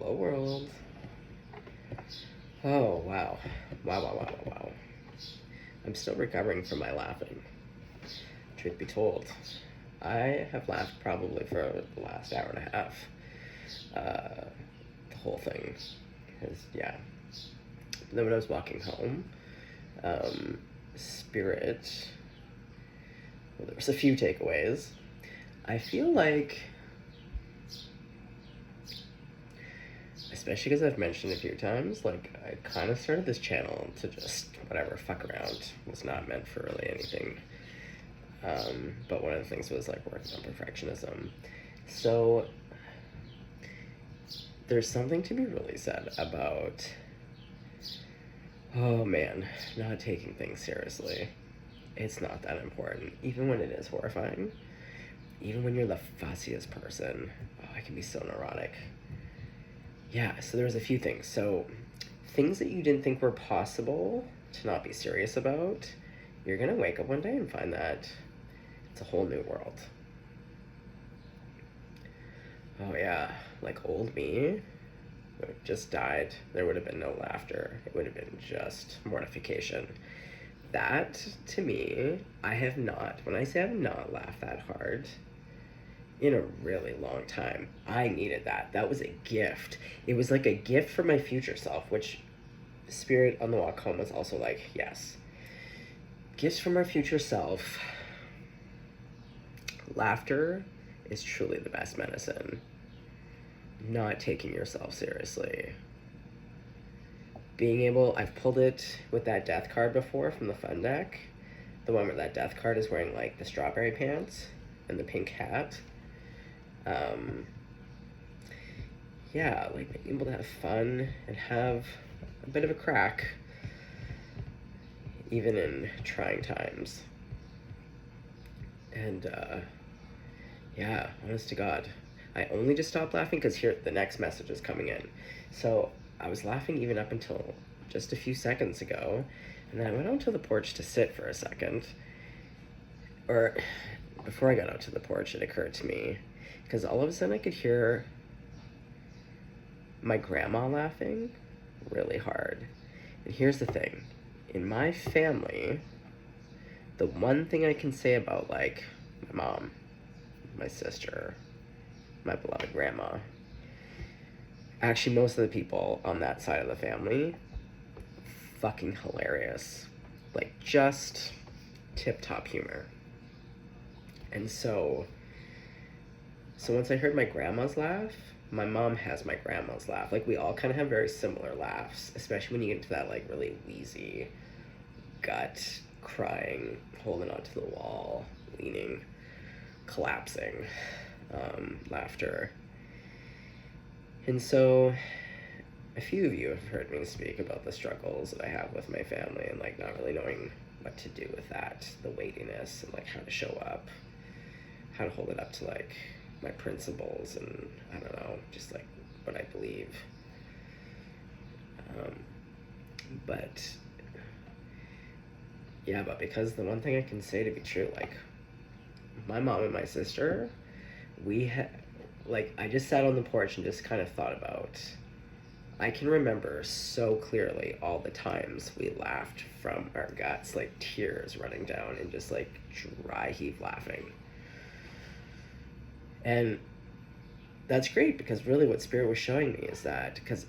Hello, world. Oh, wow. Wow. I'm still recovering from my laughing. Truth be told, I have laughed probably for the last hour and a half. The whole thing. Because, yeah. Then when I was walking home, Spirit, well, there was a few takeaways. I feel like, especially because I've mentioned a few times, like, I kind of started this channel to just, whatever, fuck around. It was not meant for really anything. But one of the things was, like, working on perfectionism. So, there's something to be really said about, oh man, not taking things seriously. It's not that important, even when it is horrifying. Even when you're the fussiest person. Oh, I can be so neurotic. Yeah, so there was a few things. So, things that you didn't think were possible to not be serious about, you're gonna wake up one day and find that it's a whole new world. Oh yeah, like old me just died. There would have been no laughter. It would have been just mortification. That, to me, I have not, when I say I have not laughed that hard in a really long time. I needed that. That was a gift. It was like a gift for my future self, which Spirit on the walk home was also like, yes. Gifts from our future self. Laughter is truly the best medicine. Not taking yourself seriously. Being able, I've pulled it with that death card before from the fun deck. The one where that death card is wearing like the strawberry pants and the pink hat. Yeah, like being able to have fun and have a bit of a crack, even in trying times. And yeah, honest to God, I only just stopped laughing because here the next message is coming in. So I was laughing even up until just a few seconds ago, and then I went out to the porch to sit for a second. Or before I got out to the porch, it occurred to me, because all of a sudden I could hear my grandma laughing really hard. And here's the thing. In my family, the one thing I can say about, like, my mom, my sister, my beloved grandma, actually most of the people on that side of the family, fucking hilarious. Like, just tip-top humor. And so once I heard my grandma's laugh, my mom has my grandma's laugh. Like, we all kind of have very similar laughs, especially when you get into that, like, really wheezy, gut, crying, holding onto the wall, leaning, collapsing, laughter. And so, a few of you have heard me speak about the struggles that I have with my family and, like, not really knowing what to do with that, the weightiness, and, like, how to show up, how to hold it up to, like, my principles, and I don't know, just like what I believe. But yeah, but because the one thing I can say to be true, like my mom and my sister, like I just sat on the porch and just kind of thought about, I can remember so clearly all the times we laughed from our guts, like tears running down and just like dry heave laughing. And that's great, because really what Spirit was showing me is that, because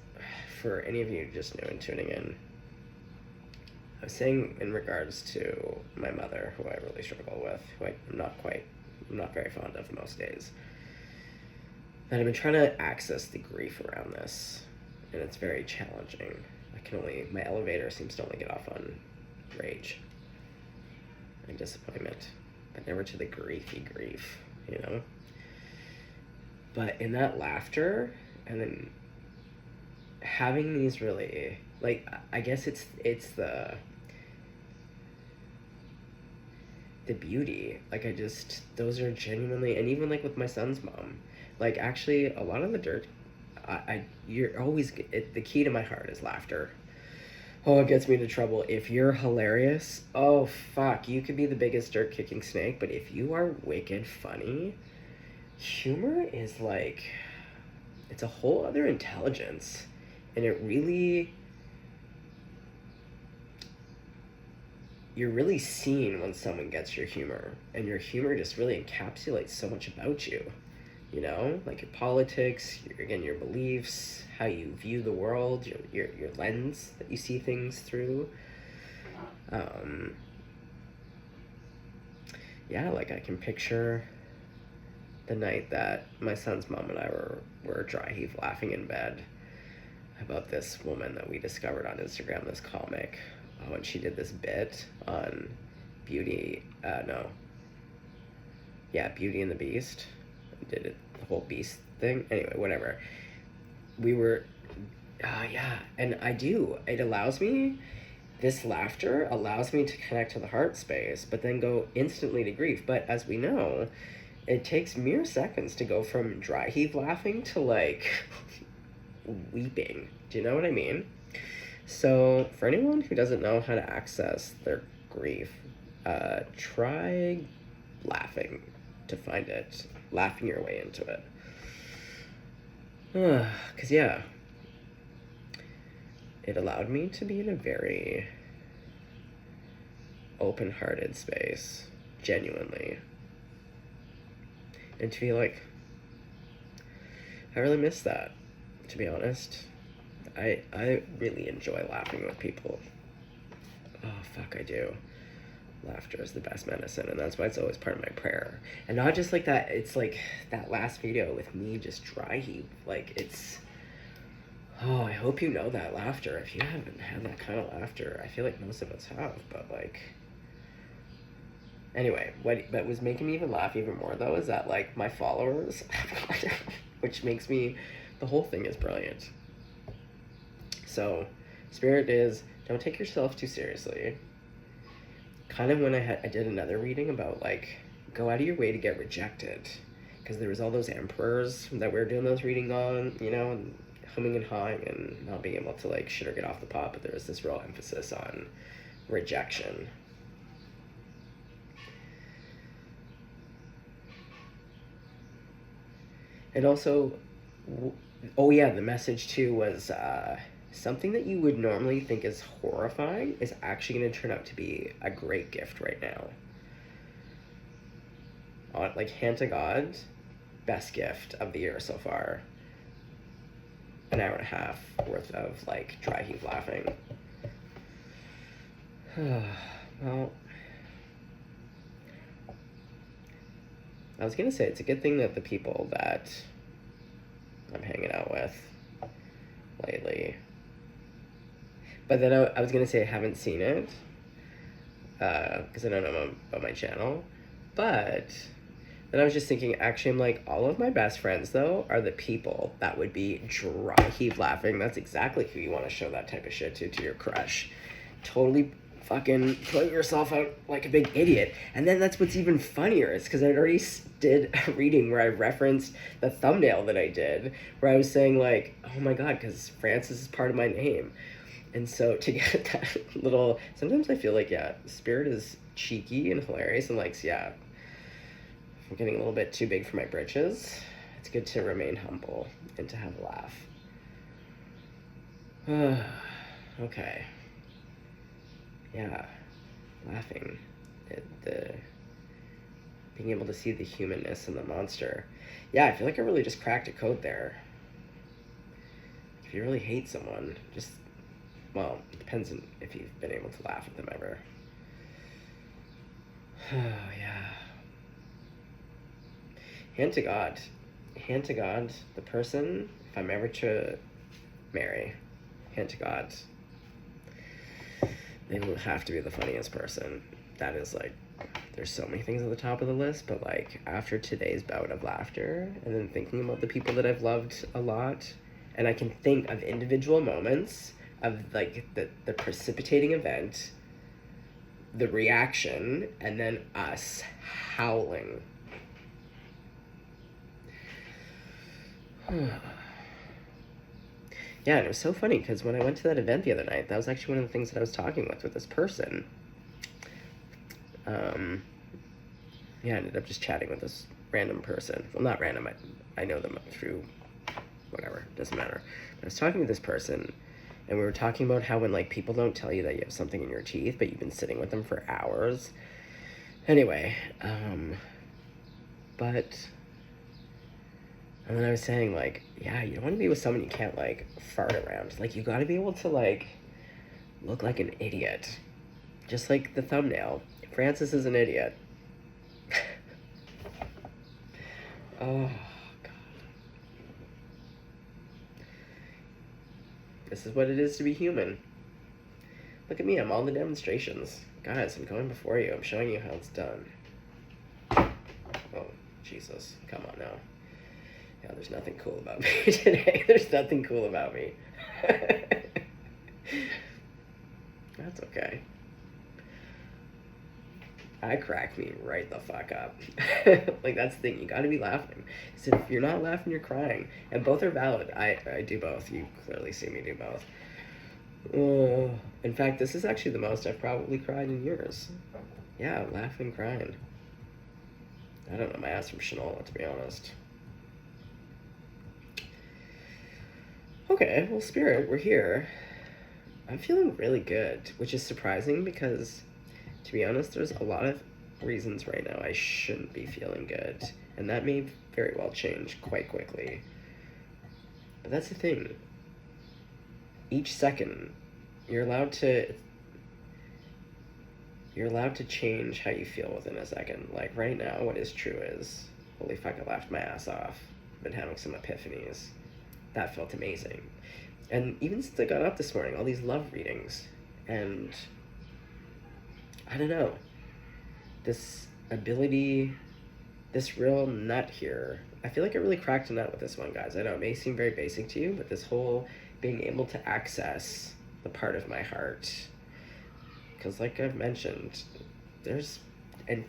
for any of you just new and tuning in, I was saying in regards to my mother, who I really struggle with, who I'm not very fond of most days, that I've been trying to access the grief around this, and it's very challenging. My elevator seems to only get off on rage and disappointment, but never to the griefy grief, you know? But in that laughter, and then having these really, like, I guess it's the beauty. Like, those are genuinely, and even like with my son's mom, like actually a lot of the dirt, you're always, the key to my heart is laughter. Oh, it gets me into trouble. If you're hilarious, oh fuck, you could be the biggest dirt kicking snake, but if you are wicked funny, humor is like it's a whole other intelligence, and it really, you're really seen when someone gets your humor, and your humor just really encapsulates so much about you, you know, like your politics, your beliefs, how you view the world, your lens that you see things through. Yeah, like I can picture the night that my son's mom and I were dry heave laughing in bed about this woman that we discovered on Instagram, this comic, when she did this bit on Beauty and the Beast, did it, the whole beast thing. Anyway, whatever. We were, yeah, and this laughter allows me to connect to the heart space, but then go instantly to grief. But as we know, it takes mere seconds to go from dry heave laughing to like weeping. Do you know what I mean? So for anyone who doesn't know how to access their grief, try laughing to find it, laughing your way into it. Because yeah, it allowed me to be in a very open-hearted space, genuinely, and to be like, I really miss that, to be honest. I really enjoy laughing with people. Oh, fuck, I do. Laughter is the best medicine, and that's why it's always part of my prayer. And not just like that, it's like that last video with me just dry heave. Like, it's... Oh, I hope you know that laughter. If you haven't had that kind of laughter, I feel like most of us have, but like... Anyway, what was making me even laugh even more, though, is that, like, my followers, which makes me... The whole thing is brilliant. So, spirit is, don't take yourself too seriously. Kind of when I did another reading about, like, go out of your way to get rejected. Because there was all those emperors that we were doing those reading on, you know, and humming and hawing and not being able to, like, shit or get off the pot. But there was this real emphasis on rejection. And also, oh yeah, the message too was something that you would normally think is horrifying is actually going to turn out to be a great gift right now. Like, hand to God, best gift of the year so far. An hour and a half worth of, like, dry heave laughing. Well, I was going to say, it's a good thing that the people that I'm hanging out with lately, but then I was going to say I haven't seen it, because I don't know about my channel, but then I was just thinking, actually, I'm like, all of my best friends, though, are the people that would be dry heave laughing. That's exactly who you want to show that type of shit to your crush. Totally fucking put yourself out like a big idiot. And then that's what's even funnier, is because I already did a reading where I referenced the thumbnail that I did, where I was saying, like, oh my god, because Francis is part of my name. And so to get that little, sometimes I feel like, yeah, spirit is cheeky and hilarious and likes, yeah, I'm getting a little bit too big for my britches. It's good to remain humble and to have a laugh. Okay. Yeah, laughing, being able to see the humanness in the monster. Yeah, I feel like I really just cracked a code there. If you really hate someone, just, well, it depends on if you've been able to laugh at them ever. Oh, yeah. Hand to God, the person, if I'm ever to marry, hand to God, they will have to be the funniest person. That is, like, there's so many things at the top of the list, but, like, after today's bout of laughter, and then thinking about the people that I've loved a lot, and I can think of individual moments of, like, the precipitating event, the reaction, and then us howling. Yeah, and it was so funny, because when I went to that event the other night, that was actually one of the things that I was talking with this person. Yeah, I ended up just chatting with this random person. Well, not random, I know them through whatever, doesn't matter. I was talking to this person, and we were talking about how when, like, people don't tell you that you have something in your teeth, but you've been sitting with them for hours. Anyway, but, and then I was saying, like, yeah, you don't want to be with someone you can't, like, fart around. Like, you gotta be able to, like, look like an idiot. Just like the thumbnail. Francis is an idiot. Oh, God. This is what it is to be human. Look at me, I'm on the demonstrations. Guys, I'm going before you. I'm showing you how it's done. Oh, Jesus. Come on now. Yeah, there's nothing cool about me today. There's nothing cool about me. That's okay. I crack me right the fuck up. Like, that's the thing. You gotta be laughing. So if you're not laughing, you're crying. And both are valid. I do both. You clearly see me do both. In fact, this is actually the most I've probably cried in years. Yeah, laughing, crying. I don't know my ass from Shinola, to be honest. Okay, well, Spirit, we're here. I'm feeling really good, which is surprising because, to be honest, there's a lot of reasons right now I shouldn't be feeling good, and that may very well change quite quickly. But that's the thing. Each second, you're allowed to change how you feel within a second. Like, right now, what is true is, holy fuck, I laughed my ass off. I've been having some epiphanies. That felt amazing. And even since I got up this morning, all these love readings, and I don't know, this ability, this real nut here, I feel like I really cracked a nut with this one, guys. I know it may seem very basic to you, but this whole being able to access the part of my heart, because like I've mentioned, and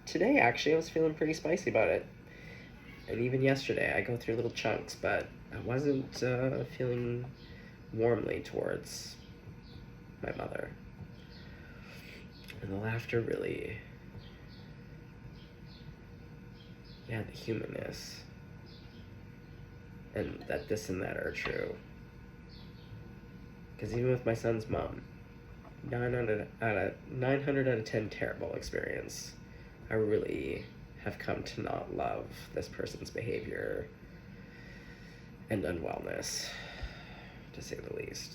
today actually I was feeling pretty spicy about it, and even yesterday I go through little chunks, but I wasn't feeling warmly towards my mother. And the laughter really, yeah, the humanness, and that this and that are true. Because even with my son's mom, 900 out of 10 terrible experience, I really have come to not love this person's behavior and unwellness, to say the least.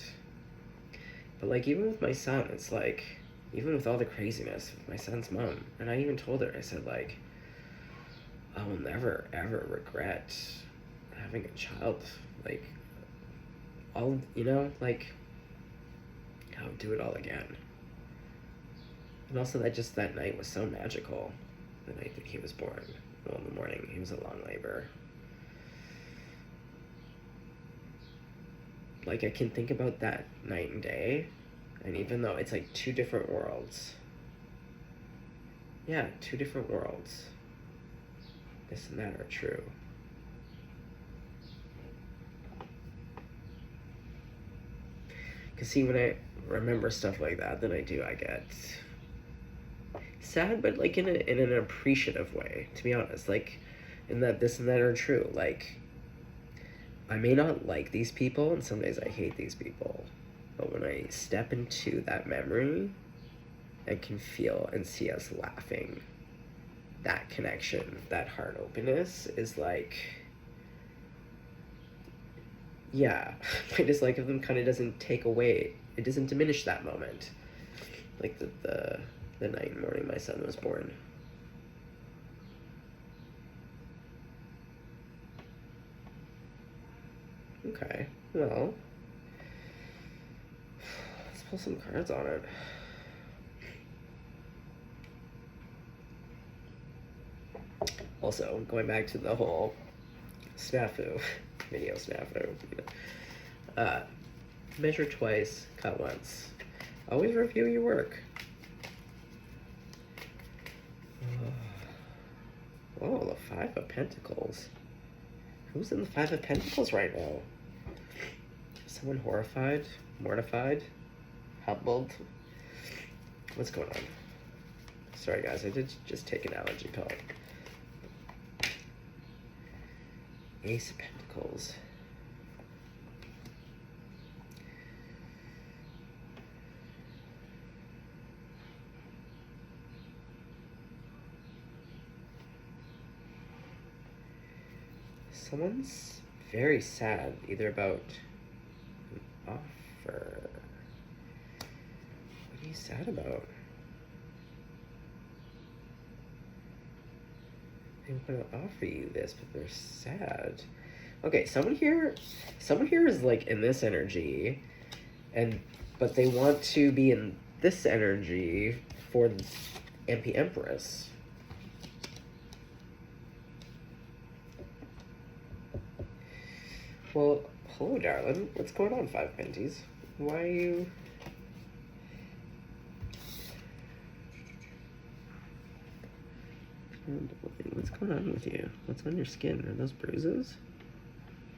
But like, even with my son, it's like, even with all the craziness with my son's mom, and I even told her, I said, like, I will never ever regret having a child. Like, I'll, you know, like, I would do it all again. And also that night was so magical, the night that he was born. Well, in the morning, he was a long labor. Like, I can think about that night and day, and even though it's like two different worlds, yeah, two different worlds, this and that are true. Because see, when I remember stuff like that, then I get sad, but like in an appreciative way, to be honest. Like, in that this and that are true. Like, I may not like these people, and some days I hate these people, but when I step into that memory, I can feel and see us laughing. That connection, that heart openness is like, yeah, my dislike of them kind of doesn't take away, it doesn't diminish that moment. Like the night and morning my son was born. Okay, well, let's pull some cards on it. Also, going back to the whole snafu, video snafu, you know. Measure twice, cut once. Always review your work. Oh, the Five of Pentacles. Who's in the Five of Pentacles right now? Someone horrified, mortified, humbled? What's going on? Sorry guys, I did just take an allergy pill. Ace of Pentacles. Someone's very sad, either about an offer. What are you sad about? They want to offer you this, but they're sad. Okay, someone here is like in this energy, but they want to be in this energy for the MP Empress. Well, hello, darling. What's going on, Five Penties? Why are you... What's going on with you? What's on your skin? Are those bruises?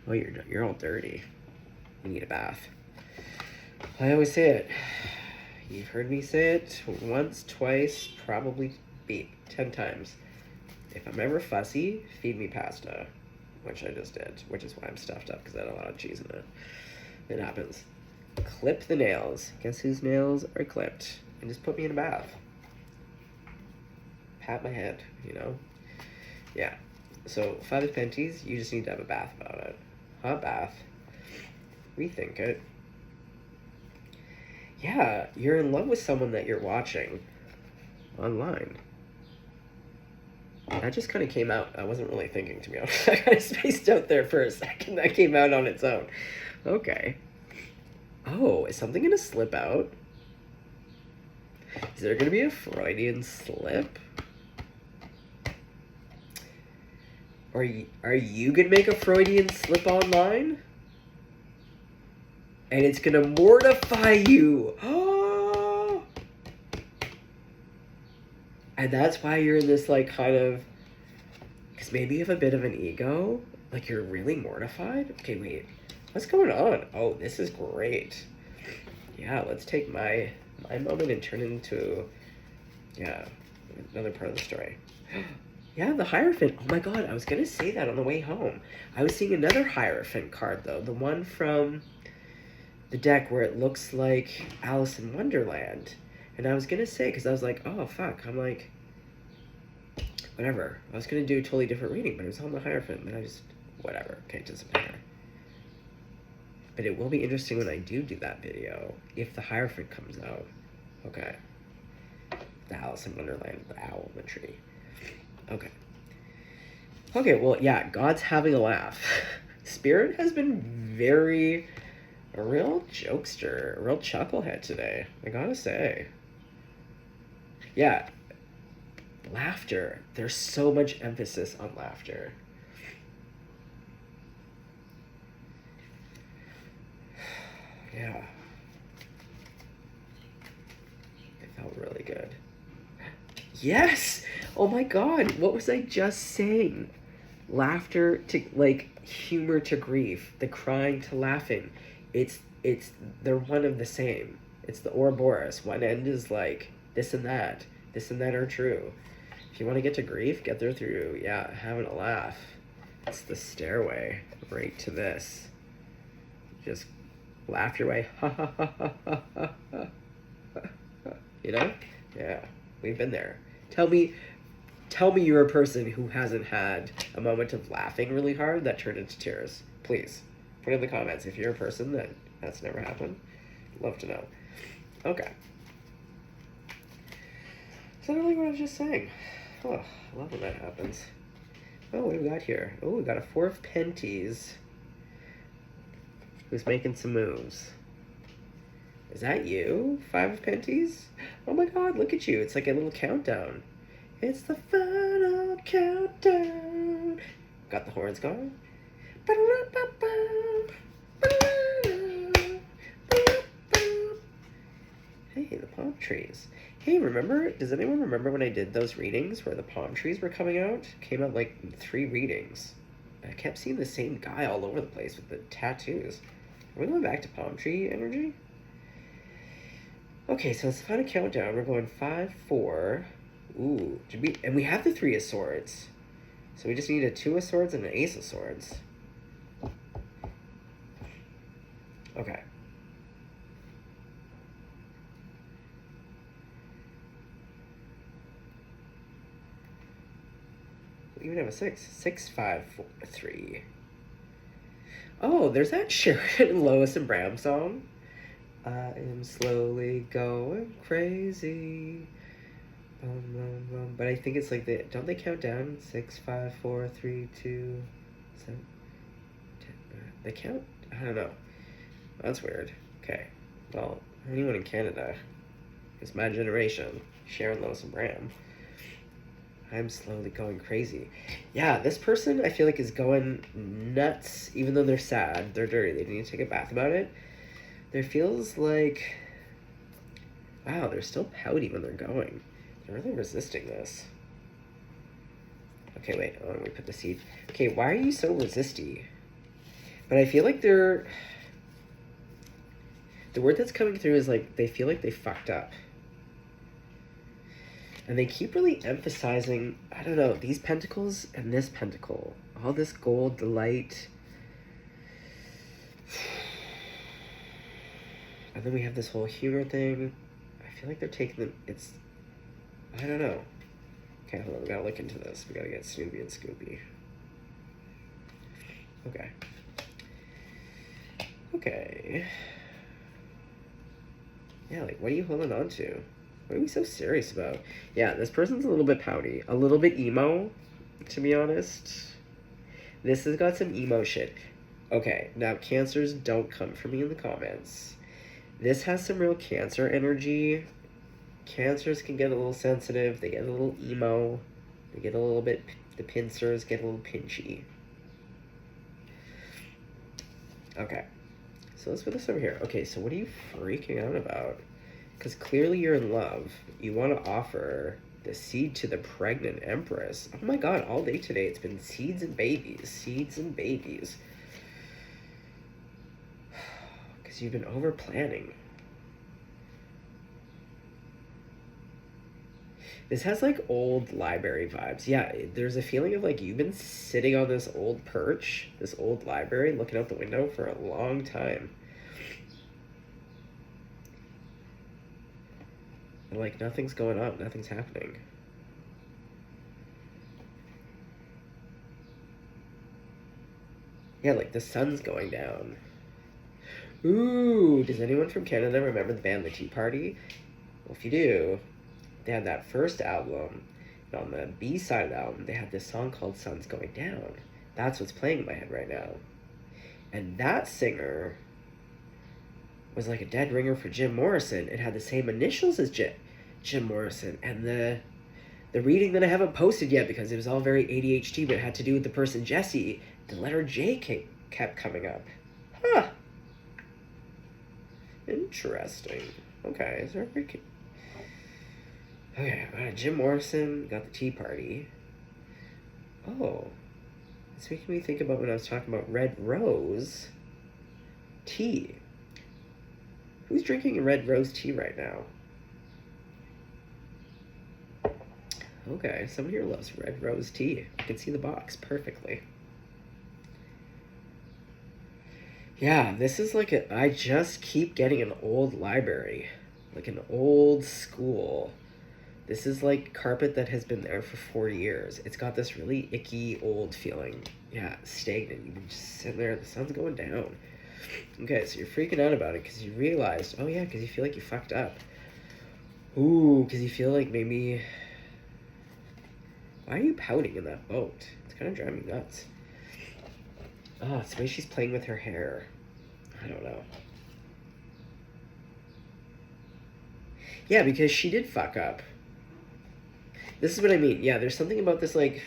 Oh, you're all dirty. You need a bath. I always say it. You've heard me say it once, twice, probably 10 times. If I'm ever fussy, feed me pasta. Which I just did, which is why I'm stuffed up, because I had a lot of cheese in it. It happens. Clip the nails. Guess whose nails are clipped? And just put me in a bath. Pat my head, you know? Yeah. So, Five of Penties, you just need to have a bath about it. Hot bath. Rethink it. Yeah, you're in love with someone that you're watching online. That just kind of came out. I wasn't really thinking, to be honest. I kind of spaced out there for a second. That came out on its own. Okay. Oh, is something going to slip out? Is there going to be a Freudian slip? Are you going to make a Freudian slip online? And it's going to mortify you. Oh! And that's why you're in this, like, kind of... Because maybe you have a bit of an ego. Like, you're really mortified. Okay, wait. What's going on? Oh, this is great. Yeah, let's take my moment and turn it into... Yeah, another part of the story. Yeah, the Hierophant. Oh my god, I was going to say that on the way home. I was seeing another Hierophant card, though. The one from the deck where it looks like Alice in Wonderland. And I was going to say, because I was like, oh, fuck. I'm like, whatever. I was going to do a totally different reading, but it was on the Hierophant. And I just, whatever. Okay, it doesn't matter. But it will be interesting when I do that video, if the Hierophant comes out. Okay. The Alice in Wonderland, the owl in the tree. Okay. Okay, well, yeah, God's having a laugh. Spirit has been a real jokester, a real chucklehead today, I gotta say. Yeah, laughter. There's so much emphasis on laughter. Yeah. It felt really good. Yes! Oh my god, what was I just saying? Laughter to, like, humor to grief, the crying to laughing. They're one of the same. It's the Ouroboros. One end is like, this and that are true. If you want to get to grief, get there through, yeah, having a laugh. It's the stairway right to this. Just laugh your way, ha ha ha ha ha ha ha. You know? Yeah, we've been there. Tell me you're a person who hasn't had a moment of laughing really hard that turned into tears. Please, put in the comments if you're a person that's never happened. Love to know. Okay. Is that really what I was just saying? Oh, I love when that happens. Oh, what do we got here? Oh, we got a Four of Penties who's making some moves. Is that you? Five of Penties? Oh my god, look at you. It's like a little countdown. It's the final countdown. Got the horns going. Hey, the palm trees. Hey, does anyone remember when I did those readings where the palm trees were coming out? Came out like in 3 readings. I kept seeing the same guy all over the place with the tattoos. Are we going back to palm tree energy? Okay, so let's find a countdown. We're going 5, 4. Ooh, and we have the 3 of Swords. So we just need a 2 of Swords and an Ace of Swords. Okay. even have a 6? 6, 5, 4, 3. Oh, there's that Sharon, Lois, and Bram song. I am slowly going crazy. But I think it's like don't they count down? 6, 5, 4, 3, 2, 7, 10. They count? I don't know. That's weird. Okay. Well, anyone in Canada, it's my generation. Sharon, Lois, and Bram. I'm slowly going crazy. Yeah, this person I feel like is going nuts, even though they're sad, they're dirty, they need to take a bath about it. There feels like, wow, they're still pouty when they're going. They're really resisting this. Okay, wait, let me put the seed. Okay, why are you so resisty? But I feel like they're, the word that's coming through is like, they feel like they fucked up. And they keep really emphasizing, I don't know, these pentacles and this pentacle. All this gold, the light. And then we have this whole humor thing. I feel like they're taking them, I don't know. Okay, hold on, we gotta look into this. We gotta get Snoopy and Scoopy. Okay. Okay. Yeah, like, what are you holding on to? What are we so serious about? Yeah, this person's a little bit pouty. A little bit emo, to be honest. This has got some emo shit. Okay, now Cancers, don't come for me in the comments. This has some real Cancer energy. Cancers can get a little sensitive. They get a little emo. They get a little bit, the pincers get a little pinchy. Okay, so let's put this over here. Okay, so what are you freaking out about? Because clearly you're in love. You want to offer the seed to the pregnant empress. Oh my god, all day today it's been seeds and babies. Seeds and babies. Because you've been over planning. This has like old library vibes. Yeah, there's a feeling of like you've been sitting on this old perch, this old library, looking out the window for a long time. And like nothing's going on, nothing's happening. Yeah, like the sun's going down. Ooh, does anyone from Canada remember the band The Tea Party? Well, if you do, they had that first album, and on the B side of the album, they had this song called Sun's Going Down. That's what's playing in my head right now. And that singer was like a dead ringer for Jim Morrison. It had the same initials as Jim Morrison. And the reading that I haven't posted yet because it was all very ADHD, but it had to do with the person Jesse, the letter J kept coming up. Huh. Interesting. Okay, is there a freaking... Okay, I got Jim Morrison, got the Tea Party. Oh, it's making me think about when I was talking about red rose tea. Who's drinking a red rose tea right now? Okay, someone here loves red rose tea. I can see the box perfectly. Yeah, this is like I just keep getting an old library, like an old school. This is like carpet that has been there for 40 years. It's got this really icky old feeling. Yeah, stagnant. You've been just sitting there, the sun's going down. Okay, so you're freaking out about it because you realized, oh yeah, because you feel like you fucked up. Ooh, because you feel like maybe... Why are you pouting in that boat? It's kind of driving me nuts. Oh, it's the way she's playing with her hair. I don't know. Yeah, because she did fuck up. This is what I mean. Yeah, there's something about this, like...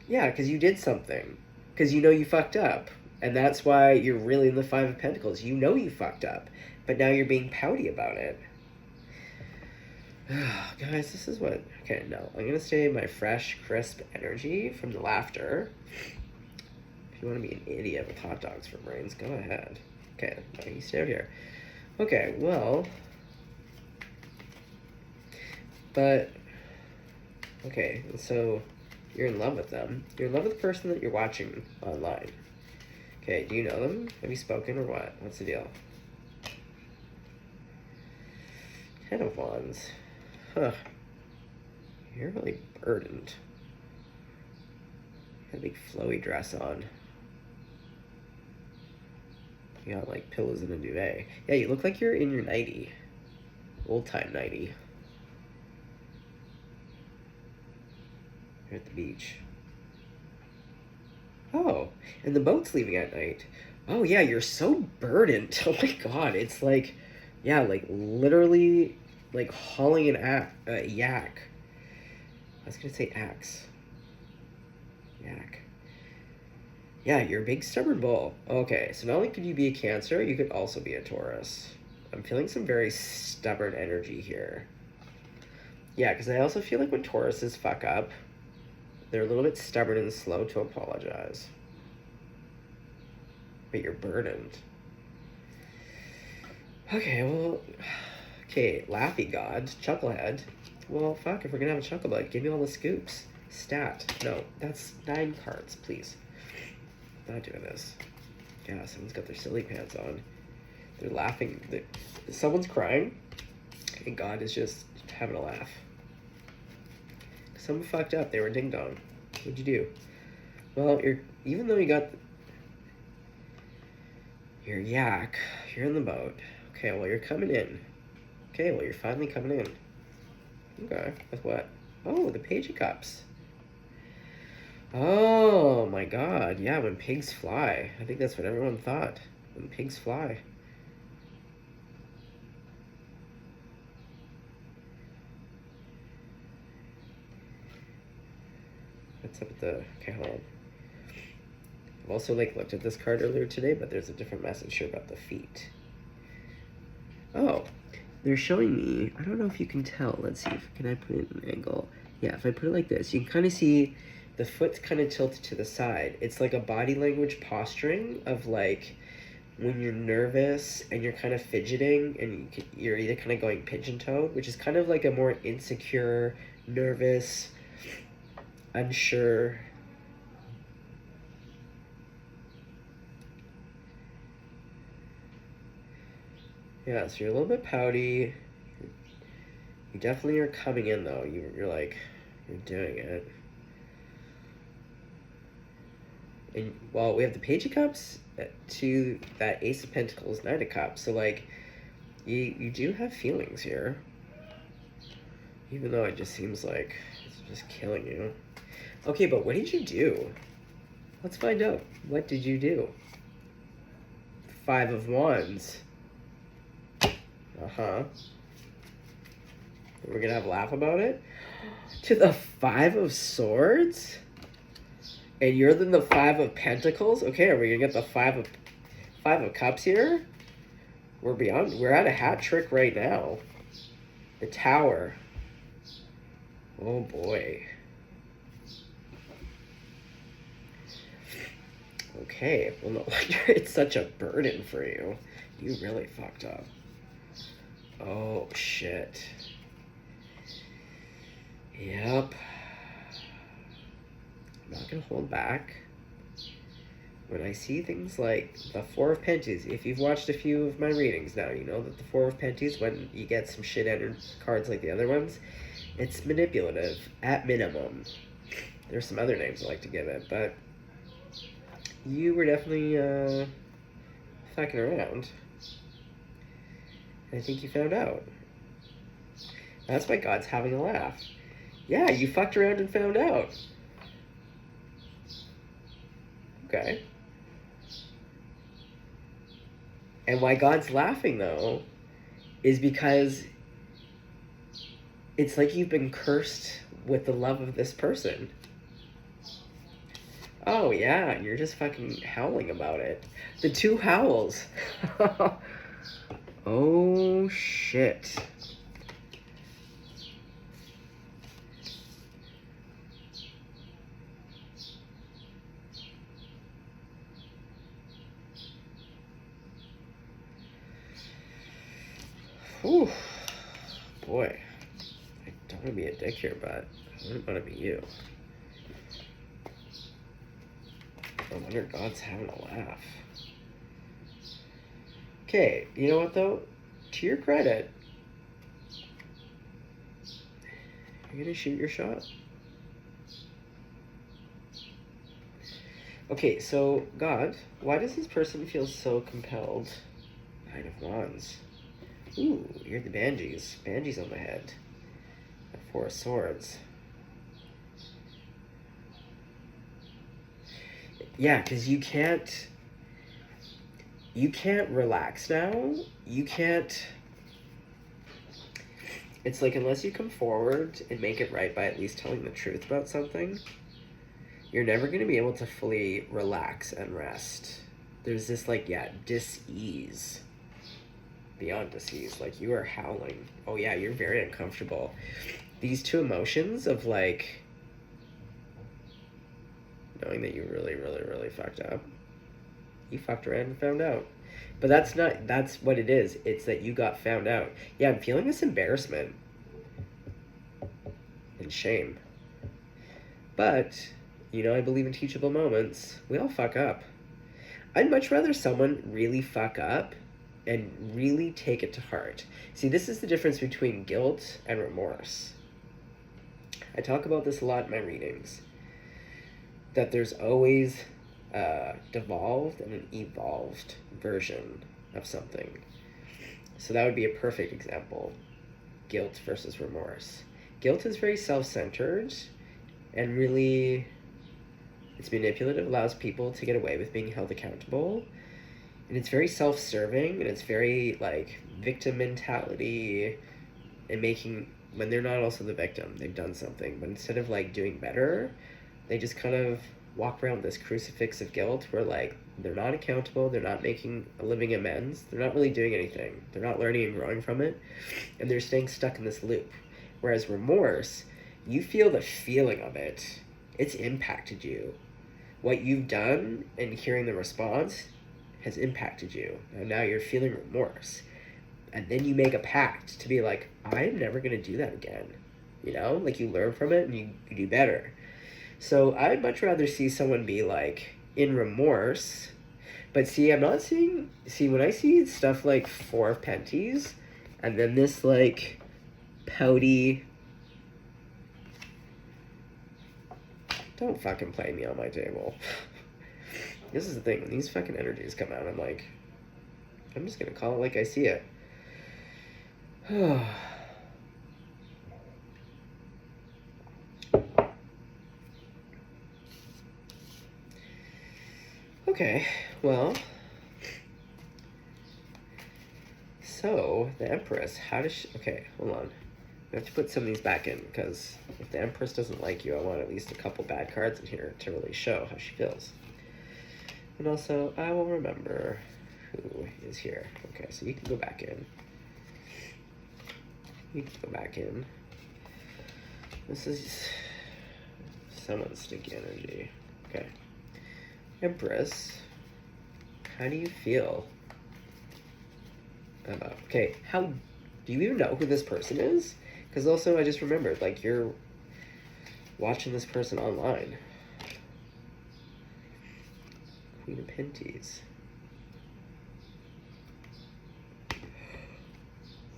Yeah, because you did something. Because you know you fucked up. And that's why you're really in the Five of Pentacles. You know you fucked up. But now you're being pouty about it. Guys, this is what... Okay, no. I'm going to stay in my fresh, crisp energy from the laughter. If you want to be an idiot with hot dogs for brains, go ahead. Okay, now you stay out here. Okay, well... But... Okay, so... You're in love with them. You're in love with the person that you're watching online. Okay, do you know them? Have you spoken or what? What's the deal? Ten of Wands. Huh. You're really burdened. Got a big flowy dress on. You got like pillows and a duvet. Yeah, you look like you're in your nightie. Old time nightie. You're at the beach. Oh, and the boat's leaving at night. Oh yeah, you're so burdened. Oh my god, it's like, yeah, like literally like hauling a yak. I was gonna say axe. Yak. Yeah, you're a big stubborn bull. Okay, so not only could you be a Cancer, you could also be a Taurus. I'm feeling some very stubborn energy here. Yeah, because I also feel like when Tauruses fuck up, they're a little bit stubborn and slow to apologize. But you're burdened. Okay, well... Okay, Laughy God, Chucklehead. Well, fuck, if we're gonna have a Chucklebug, give me all the scoops. Stat. No, that's 9 cards, please. Not doing this. Yeah, someone's got their silly pants on. They're laughing. Someone's crying, and God is just having a laugh. Someone fucked up. They were ding dong. What'd you do? Well, even though you got your yak, you're in the boat. Okay, well, you're coming in. Okay, well, you're finally coming in. Okay, with what? Oh, the Page of Cups. Oh my god, yeah, when pigs fly. I think that's what everyone thought. When pigs fly. What's up with the... Okay, hold on. I've also looked at this card earlier today, but there's a different message here about the feet. Oh, they're showing me... I don't know if you can tell. Let's see. Can I put it in an angle? Yeah, if I put it like this, you can kind of see... The foot's kind of tilted to the side. It's like a body language posturing of like when you're nervous and you're kind of fidgeting and you're either kind of going pigeon-toed, which is kind of like a more insecure, nervous, unsure. Yeah, so you're a little bit pouty. You definitely are coming in though. You're doing it. And well, we have the Page of Cups to that Ace of Pentacles, Knight of Cups. So like, you do have feelings here, even though it just seems like it's just killing you. Okay, but what did you do? Let's find out. What did you do? 5 of Wands. Uh-huh. We're gonna have a laugh about it. To the 5 of Swords. And you're then the 5 of Pentacles? Okay, are we gonna get the 5 of Cups here? We're at a hat trick right now. The Tower. Oh boy. Okay, well no wonder it's such a burden for you. You really fucked up. Oh shit. Yep. I'm not gonna hold back. When I see things like the 4 of Penties, if you've watched a few of my readings now, you know that the 4 of Penties, when you get some shit-entered cards like the other ones, it's manipulative, at minimum. There's some other names I like to give it, but you were definitely, fucking around. And I think you found out. That's why God's having a laugh. Yeah, you fucked around and found out. Okay. And why God's laughing, though, is because it's like you've been cursed with the love of this person. Oh, yeah, you're just fucking howling about it. The 2 howls. Oh, shit. Whew. Boy, I don't want to be a dick here, but I wouldn't want to be you. I wonder God's having a laugh. Okay, you know what though? To your credit, you're gonna shoot your shot. Okay, so, God, why does this person feel so compelled? Nine of Wands. Ooh, you're the Banshees. Banshees on my head. Four of Swords. Yeah, because you can't relax now. You can't... It's like, unless you come forward and make it right by at least telling the truth about something, you're never going to be able to fully relax and rest. There's this, like, dis-ease. Beyond dis-ease. Like, you are howling. Oh, yeah, you're very uncomfortable. These two emotions of, like, knowing that you really, really, really fucked up. You fucked around and found out. But that's what it is. It's that you got found out. Yeah, I'm feeling this embarrassment and shame. But, I believe in teachable moments. We all fuck up. I'd much rather someone really fuck up and really take it to heart. See, this is the difference between guilt and remorse. I talk about this a lot in my readings. That there's always a devolved and an evolved version of something. So that would be a perfect example. Guilt versus remorse. Guilt is very self-centered and really, it's manipulative, allows people to get away with being held accountable. And it's very self-serving, and it's very, like, victim mentality, and when they're not also the victim, they've done something. But instead of, like, doing better, they just kind of walk around this crucifix of guilt where, like, they're not accountable, they're not making a living amends, they're not really doing anything, they're not learning and growing from it, and they're staying stuck in this loop. Whereas remorse, you feel the feeling of it. It's impacted you. What you've done and hearing the response has impacted you. And now you're feeling remorse. And then you make a pact to be like, I'm never going to do that again. Like, you learn from it and you do better. So I'd much rather see someone be, like, in remorse. But see, when I see stuff like Four of Penties, and then this, like, pouty... Don't fucking play me on my table. This is the thing, when these fucking energies come out, I'm like, I'm just gonna call it like I see it. Okay, well, so the Empress, okay, hold on. I have to put some of these back in, because if the Empress doesn't like you, I want at least a couple bad cards in here to really show how she feels. And also, I will remember who is here. Okay, so you can go back in. This is someone's stinky energy. Okay. Empress, how do you feel about... Okay, do you even know who this person is? Because also, I just remembered, like, you're watching this person online. Queen of Penties.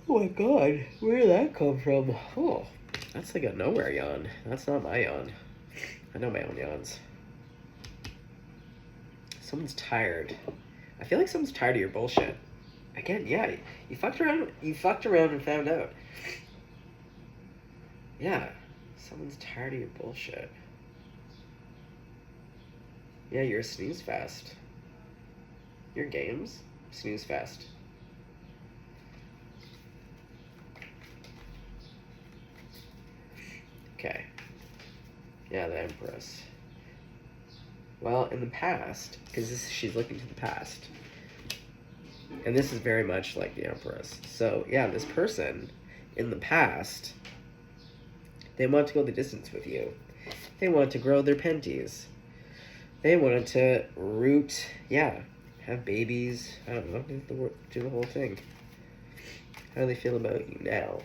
Oh my god, where did that come from? Oh, that's like a nowhere yawn. That's not my yawn. I know my own yawns. Someone's tired. I feel like someone's tired of your bullshit. Again, yeah, you fucked around and found out. Yeah, someone's tired of your bullshit. Yeah, you're a snooze fest. Your games, snooze fest. Okay. Yeah, the Empress. Well, in the past, because she's looking to the past, and this is very much like the Empress. So, yeah, this person, in the past, they want to go the distance with you. They want to grow their penties. They wanted to have babies. I don't know, do the whole thing. How do they feel about you now?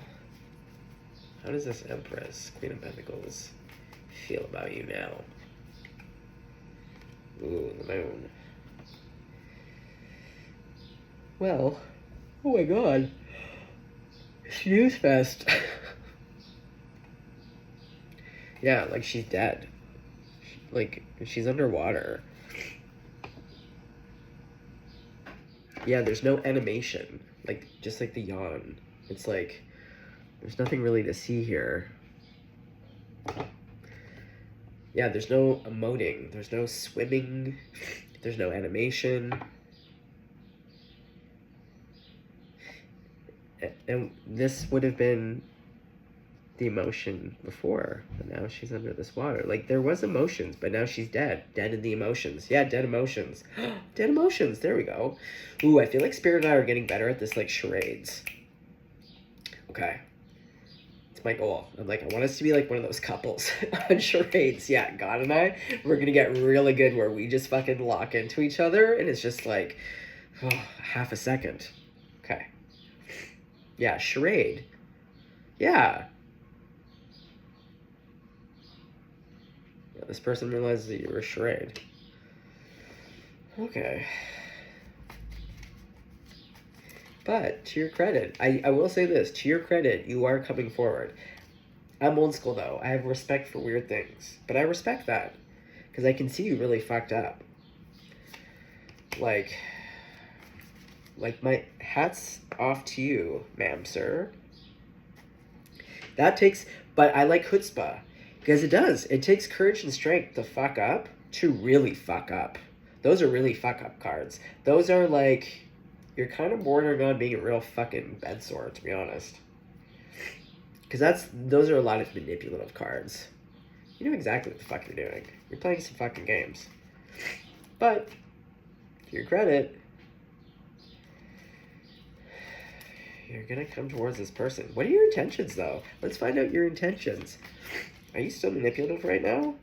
How does this Empress, Queen of Pentacles, feel about you now? Ooh, the moon. Well, oh my god. Snooze fest. Yeah, like she's dead. like, she's underwater. Yeah, there's no animation. Like, just like the yawn. It's like, there's nothing really to see here. Yeah, there's no emoting. There's no swimming. There's no animation. And this would have been the emotion before, but now she's under this water. Like, there was emotions, but now she's dead. Dead in the emotions. Yeah, dead emotions. Dead emotions. There we go. Ooh, I feel like Spirit and I are getting better at this, like, charades. Okay. It's my goal. I'm like, I want us to be like one of those couples on charades. Yeah, God and I, we're gonna get really good where we just fucking lock into each other, and it's just like, oh, half a second. Okay. Yeah, charade. Yeah. This person realizes that you were a charade. Okay. But to your credit, I will say this, to your credit, you are coming forward. I'm old school though. I have respect for weird things. But I respect that. Because I can see you really fucked up. Like my hat's off to you, ma'am, sir. That takes, but I like chutzpah. Because it does. It takes courage and strength to fuck up, to really fuck up. Those are really fuck up cards. Those are like, you're kind of bordering on being a real fucking bedsore, to be honest. Because those are a lot of manipulative cards. You know exactly what the fuck you're doing. You're playing some fucking games. But, to your credit, you're gonna come towards this person. What are your intentions, though? Let's find out your intentions. Are you still manipulative right now?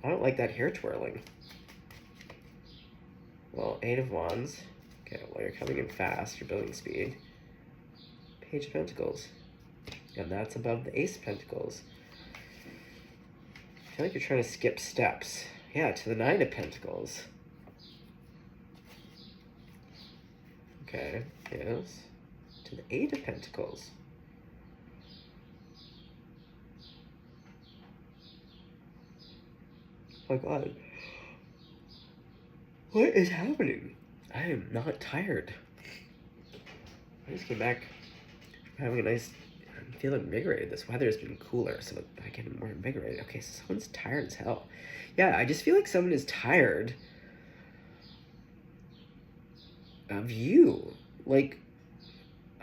I don't like that hair twirling. Well, 8 of Wands. Okay, well, you're coming in fast. You're building speed. Page of Pentacles. And that's above the Ace of Pentacles. I feel like you're trying to skip steps. Yeah, to the 9 of Pentacles. Okay, yes. To the 8 of Pentacles. Oh my God. What is happening? I am not tired. I just came back from having a nice... I'm feeling invigorated. This weather has been cooler, so I get more invigorated. Okay, so someone's tired as hell. Yeah, I just feel like someone is tired of you. Like,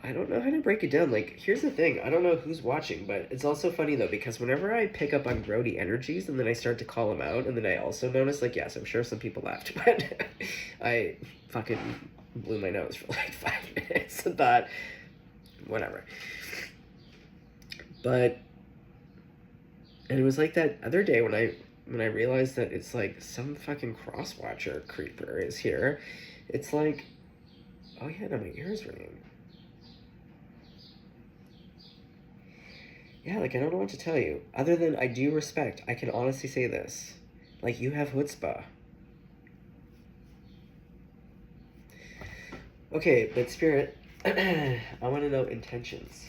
I don't know how to break it down. Like, here's the thing. I don't know who's watching, but it's also funny, though, because whenever I pick up on grody energies and then I start to call them out, and then I also notice, like, yes, I'm sure some people laughed, but I fucking blew my nose for, like, 5 minutes and thought, whatever. But, and it was like that other day when I realized that it's like some fucking cross-watcher creeper is here. It's like, oh yeah, no, my ear's ringing. Yeah, like, I don't know what to tell you. Other than I do respect, I can honestly say this. Like, you have chutzpah. Okay, but Spirit, I want to know intentions.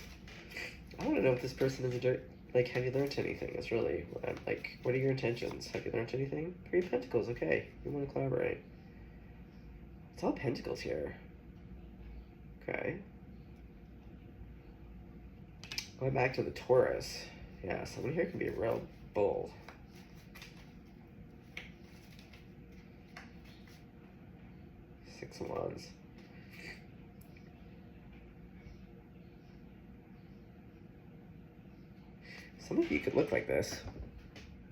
I want to know if this person is a dirt. Like, have you learned anything? That's really what I'm like. What are your intentions? Have you learned anything? 3 Pentacles, okay. You want to collaborate. It's all Pentacles here. Okay. Going back to the Taurus. Yeah, someone here can be a real bull. Six of Wands. Some of you could look like this.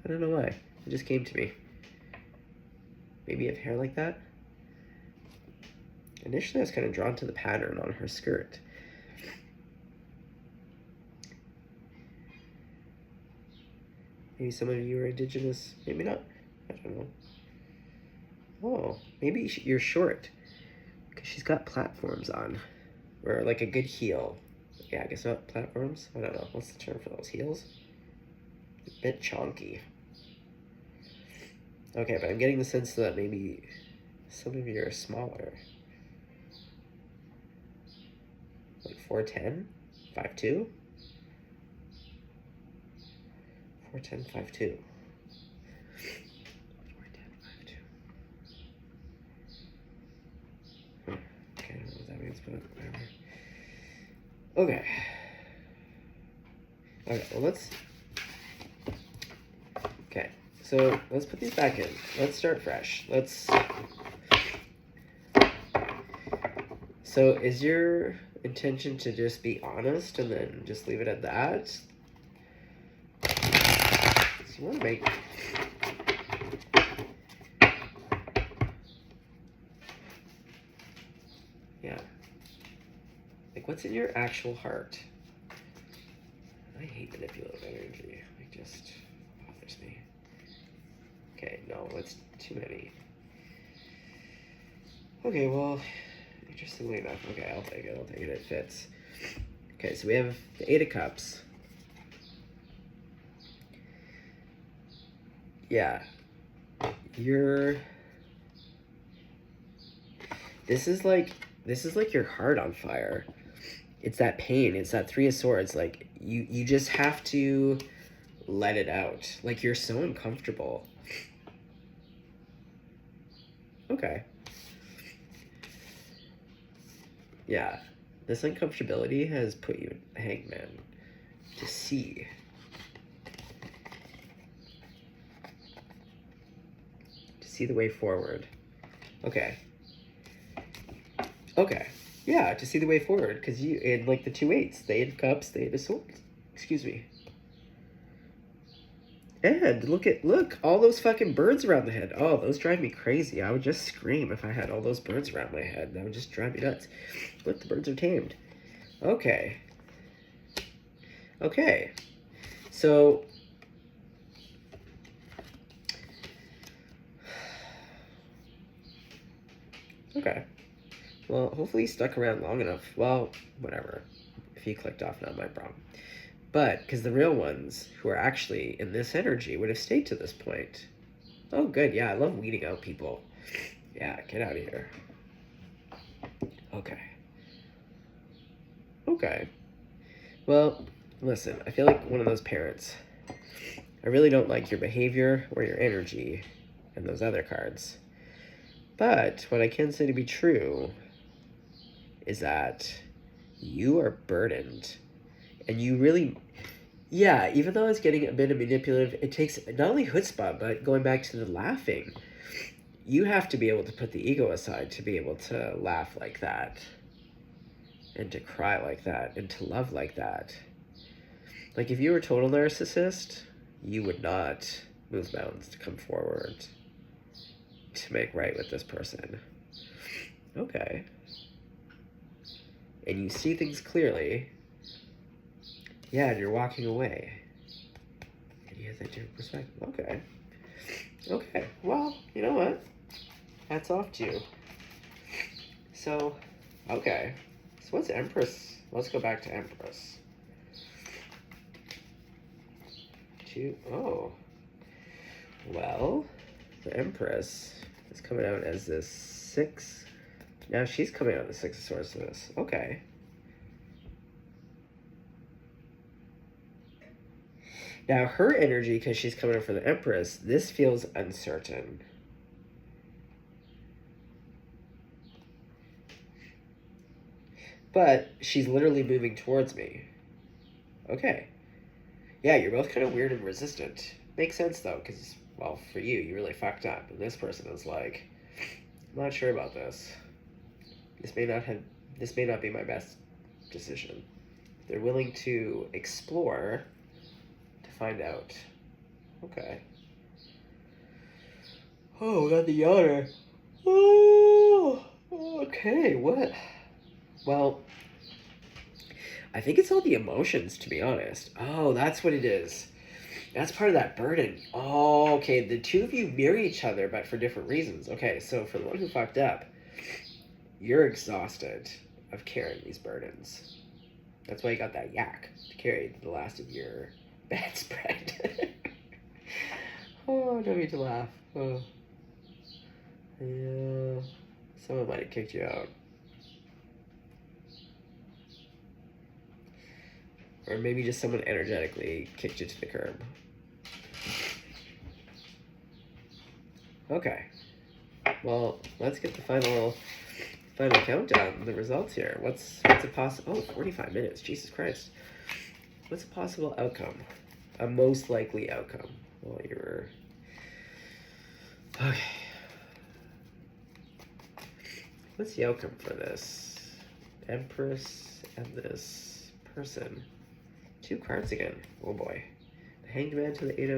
I don't know why. It just came to me. Maybe you have hair like that? Initially, I was kind of drawn to the pattern on her skirt. Maybe some of you are indigenous. Maybe not. I don't know. Oh, maybe you're short. Because she's got platforms on. Or like a good heel. Yeah, I guess not platforms. I don't know. What's the term for those? Heels? A bit chonky. Okay, but I'm getting the sense that maybe some of you are smaller. Like 4'10"? 5'2"? 4'10", 5'2". Okay. Okay, well let's... Okay, so let's put these back in. Let's start fresh. So is your intention to just be honest and then just leave it at that? So you want to make... Yeah. Like, what's in your actual heart? I hate manipulative energy. It just bothers me. Okay, no, it's too many. Okay, well, interestingly enough, okay, I'll take it, it fits. Okay, so we have the Eight of Cups. Yeah. This is like your heart on fire. It's that pain, it's that Three of Swords. Like, you just have to let it out. Like, you're so uncomfortable. Okay. Yeah. This uncomfortability has put you in Hangman to see. To see the way forward. Okay. Okay. Yeah, to see the way forward, because you, in like the two eights, the Eight of Cups, the Eight of Swords. Excuse me. And look, all those fucking birds around the head. Oh, those drive me crazy. I would just scream if I had all those birds around my head. That would just drive me nuts. Look, the birds are tamed. Okay. Okay. So... Okay. Well, hopefully he stuck around long enough. Well, whatever. If he clicked off, not my problem. But, because the real ones who are actually in this energy would have stayed to this point. Oh, good. Yeah, I love weeding out people. Yeah, get out of here. Okay. Okay. Well, listen, I feel like one of those parents. I really don't like your behavior or your energy and those other cards. But what I can say to be true is that you are burdened. And you really... Yeah, even though it's getting a bit manipulative, it takes not only chutzpah, but going back to the laughing. You have to be able to put the ego aside to be able to laugh like that. And to cry like that. And to love like that. Like, if you were a total narcissist, you would not move mountains to come forward to make right with this person. Okay. And you see things clearly. Yeah, and you're walking away. And you have that different perspective. Okay. Okay. Well, you know what? Hats off to you. So, okay. So what's Empress? Let's go back to Empress. Oh. Well, the Empress is coming out as this 6. Now she's coming out the 6 of Swords to this. Okay. Now her energy, because she's coming out for the Empress, this feels uncertain. But she's literally moving towards me. Okay. Yeah, you're both kind of weird and resistant. Makes sense though, because, well, for you, you really fucked up. And this person is like, I'm not sure about this. This may not be my best decision. They're willing to explore to find out. Okay. Oh, we got the yawner. Oh, okay, what? Well, I think it's all the emotions, to be honest. Oh, that's what it is. That's part of that burden. Oh, okay, the two of you marry each other, but for different reasons. Okay, so for the one who fucked up, you're exhausted of carrying these burdens. That's why you got that yak to carry the last of your bedspread. Oh, don't mean to laugh. Oh. Yeah, someone might have kicked you out. Or maybe just someone energetically kicked you to the curb. Okay. Well, let's get the final Final countdown, the results here. What's a possible... Oh, 45 minutes. Jesus Christ. What's a possible outcome? A most likely outcome. Well, you were... Okay. What's the outcome for this? Empress and this person. 2 cards again. Oh boy. The Hanged Man to the Eight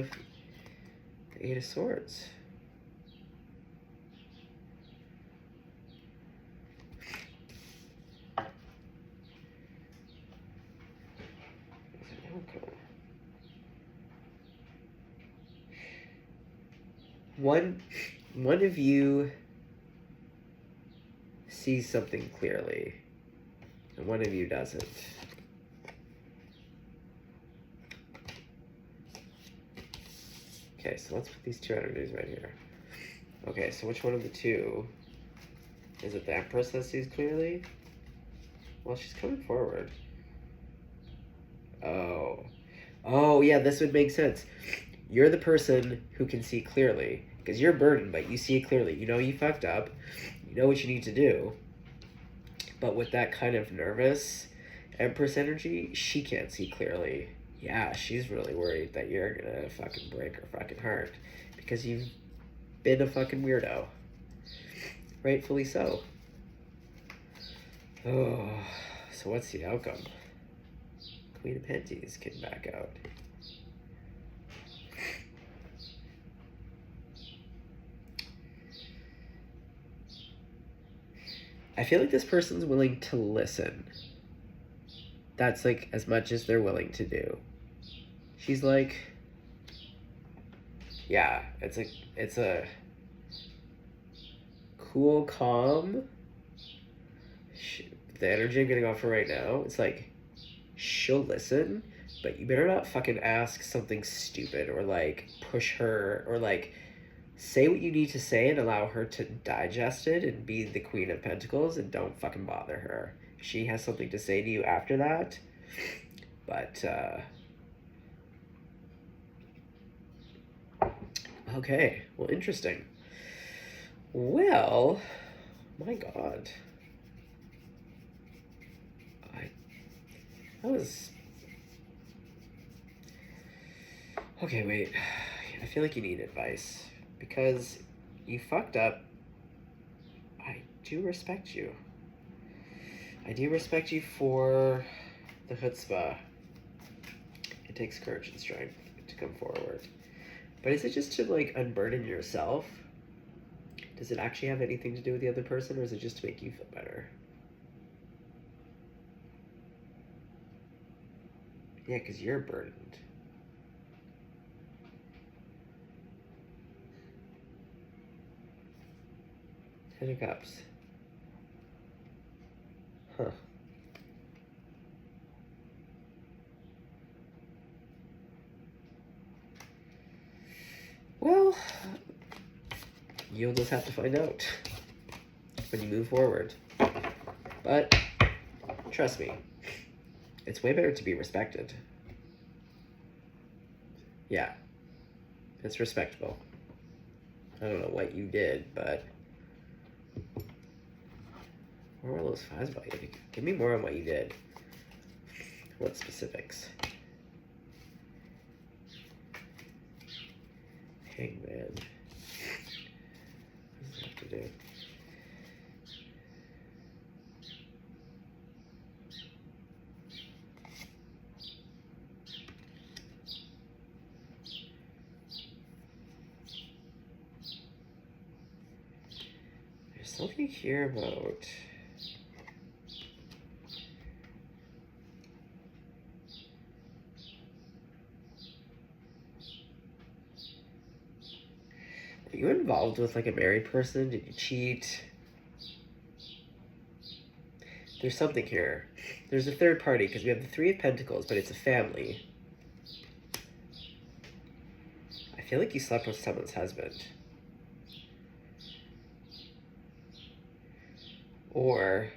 of Swords. One of you sees something clearly, and one of you doesn't. Okay, so let's put these 2 energies right here. Okay, so which one of the 2? Is it the Empress that sees clearly? Well, she's coming forward. Oh, yeah, this would make sense. You're the person who can see clearly, because you're burdened, but you see it clearly. You know you fucked up. You know what you need to do. But with that kind of nervous Empress energy, she can't see clearly. Yeah, she's really worried that you're gonna fucking break her fucking heart, because you've been a fucking weirdo. Rightfully so. Oh, so what's the outcome? Queen of Pentacles can back out. I feel like this person's willing to listen. That's like as much as they're willing to do. She's like, yeah, it's a cool, calm. The energy I'm getting off her right now, it's like, she'll listen, but you better not fucking ask something stupid or like push her or like say what you need to say and allow her to digest it and be the Queen of Pentacles, and don't fucking bother her. She has something to say to you after that. But, okay. Well, interesting. Well, my God. That was... Okay, wait. I feel like you need advice. Because you fucked up. I do respect you. I do respect you for the chutzpah. It takes courage and strength to come forward. But is it just to, like, unburden yourself? Does it actually have anything to do with the other person, or is it just to make you feel better? Yeah, because you're burdened. Ten of Cups. Huh. Well, you'll just have to find out when you move forward. But trust me, it's way better to be respected. Yeah, it's respectable. I don't know what you did, but where were those fives about you? Give me more on what you did. What specifics? Hangman. What does it have to do? There's something here about... Are you involved with like a married person? Did you cheat? There's something here. There's a third party because we have the Three of Pentacles, but it's a family. I feel like you slept with someone's husband. Or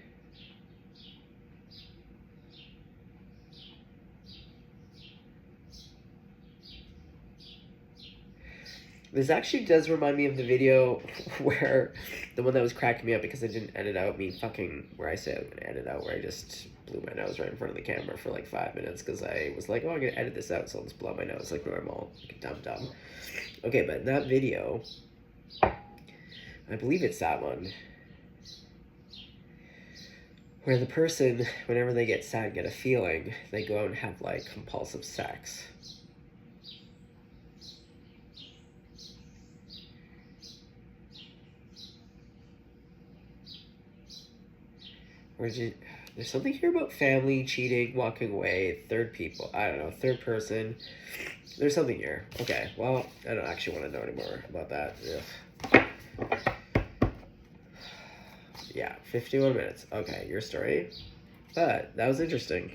This actually does remind me of the video where the one that was cracking me up because I didn't edit out me fucking where I said I'm gonna edit out where I just blew my nose right in front of the camera for like 5 minutes because I was like, oh, I'm gonna edit this out, so I'll just blow my nose like normal, like a dumb. Okay, but in that video, I believe it's that one, where the person, whenever they get sad, get a feeling, they go out and have like compulsive sex. There's something here about family, cheating, walking away, third people. I don't know, third person. There's something here. Okay, well, I don't actually want to know anymore about that. Ugh. Yeah, 51 minutes. Okay, your story. But that was interesting.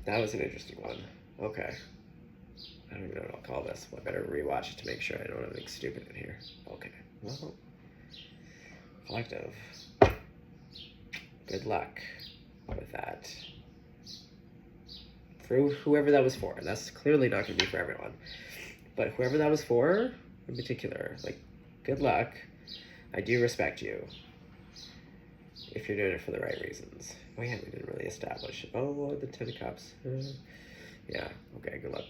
That was an interesting one. Okay. I don't even know what I'll call this. I better rewatch it to make sure I don't have anything stupid in here. Okay. Well, collective. Good luck with that. For whoever that was for. That's clearly not going to be for everyone. But whoever that was for, in particular, like, good luck. I do respect you. If you're doing it for the right reasons. Oh yeah, we didn't really establish. Oh, the 10 of Cups. Yeah, okay, good luck.